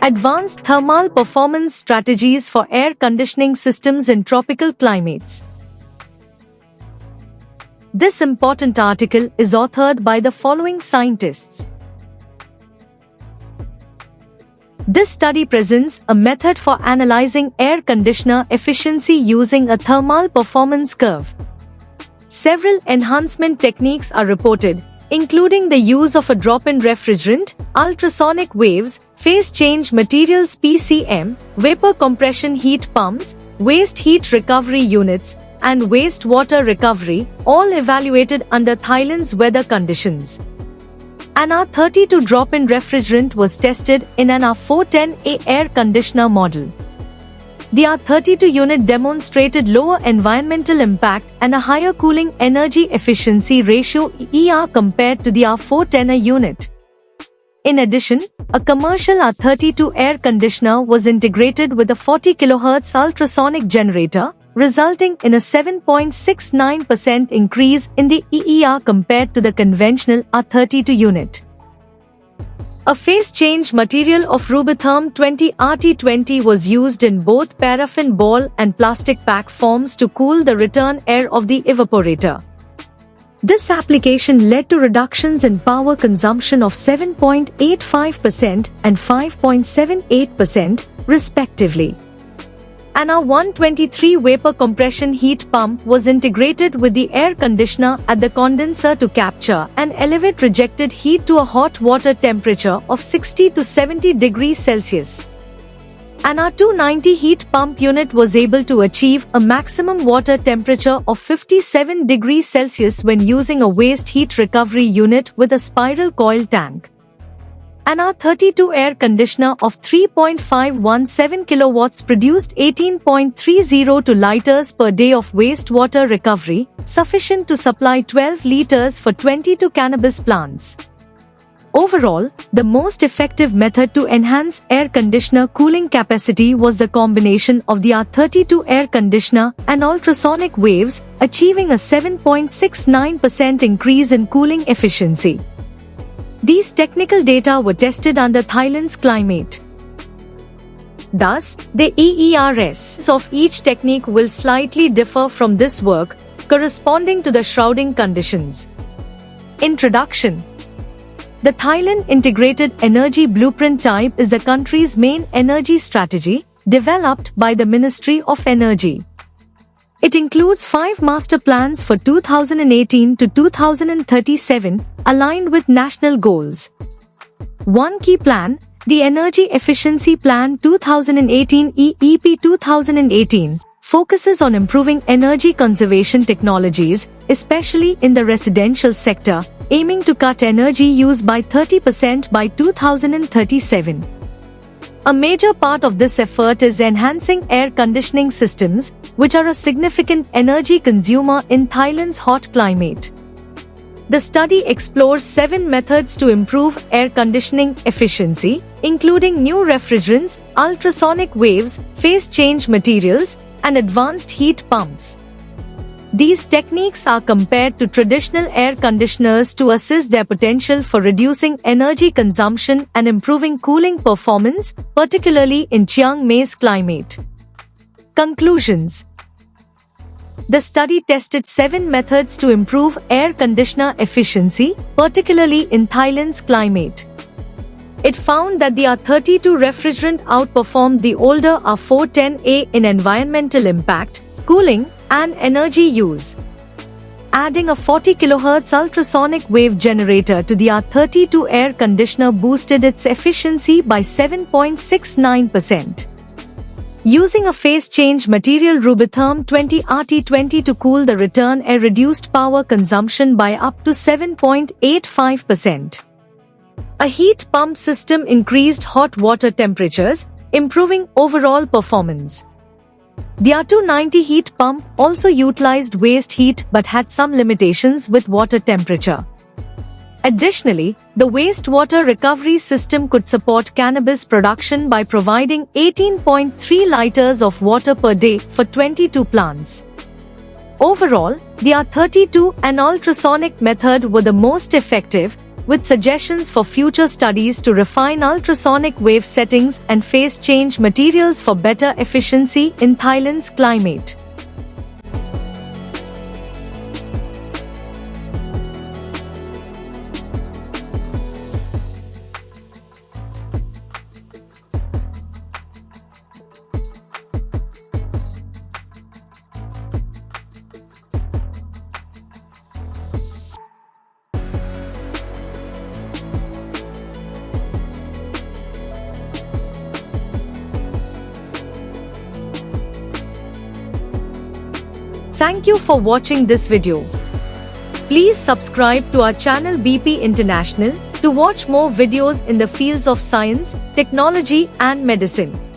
Advanced thermal performance strategies for air conditioning systems in tropical climates. This important article is authored by the following scientists. This study presents a method for analyzing air conditioner efficiency using a thermal performance curve. Several enhancement techniques are reported, including the use of a drop-in refrigerant, ultrasonic waves, phase change materials PCM, vapor compression heat pumps, waste heat recovery units, and wastewater recovery, all evaluated under Thailand's weather conditions. An R32 drop-in refrigerant was tested in an R410A air conditioner model. The R32 unit demonstrated lower environmental impact and a higher cooling energy efficiency ratio ER compared to the R410A unit. In addition, a commercial R32 air conditioner was integrated with a 40 kHz ultrasonic generator, resulting in a 7.69% increase in the EER compared to the conventional R32 unit. A phase change material of Rubitherm 20 RT20 was used in both paraffin ball and plastic pack forms to cool the return air of the evaporator. This application led to reductions in power consumption of 7.85% and 5.78%, respectively. An R123 vapor compression heat pump was integrated with the air conditioner at the condenser to capture and elevate rejected heat to a hot water temperature of 60 to 70 degrees Celsius. An R290 heat pump unit was able to achieve a maximum water temperature of 57 degrees Celsius when using a waste heat recovery unit with a spiral coil tank. An R32 air conditioner of 3.517 kilowatts produced 18.30 liters per day of wastewater recovery, sufficient to supply 12 liters for 22 cannabis plants. Overall, the most effective method to enhance air conditioner cooling capacity was the combination of the R32 air conditioner and ultrasonic waves, achieving a 7.69% increase in cooling efficiency. These technical data were tested under Thailand's climate. Thus, the EERS of each technique will slightly differ from this work, corresponding to the shrouding conditions. Introduction. The Thailand Integrated Energy Blueprint Type is the country's main energy strategy, developed by the Ministry of Energy. It includes 5 master plans for 2018 to 2037, aligned with national goals. One key plan, the Energy Efficiency Plan 2018 (EEP 2018), focuses on improving energy conservation technologies, especially in the residential sector, aiming to cut energy use by 30% by 2037. A major part of this effort is enhancing air conditioning systems, which are a significant energy consumer in Thailand's hot climate. The study explores 7 methods to improve air conditioning efficiency, including new refrigerants, ultrasonic waves, phase change materials, and advanced heat pumps. These techniques are compared to traditional air conditioners to assess their potential for reducing energy consumption and improving cooling performance, particularly in Chiang Mai's climate. Conclusions. The study tested 7 methods to improve air conditioner efficiency, particularly in Thailand's climate. It found that the R32 refrigerant outperformed the older R410A in environmental impact, cooling, and energy use. Adding a 40 kHz ultrasonic wave generator to the R32 air conditioner boosted its efficiency by 7.69%. Using a phase change material Rubitherm 20 RT20 to cool the return air reduced power consumption by up to 7.85%. A heat pump system increased hot water temperatures, improving overall performance. The R290 heat pump also utilized waste heat but had some limitations with water temperature. Additionally, the wastewater recovery system could support cannabis production by providing 18.3 liters of water per day for 22 plants. Overall, the R32 and ultrasonic method were the most effective, with suggestions for future studies to refine ultrasonic wave settings and phase change materials for better efficiency in Thailand's climate. Thank you for watching this video. Please subscribe to our channel BP International to watch more videos in the fields of science, technology and medicine.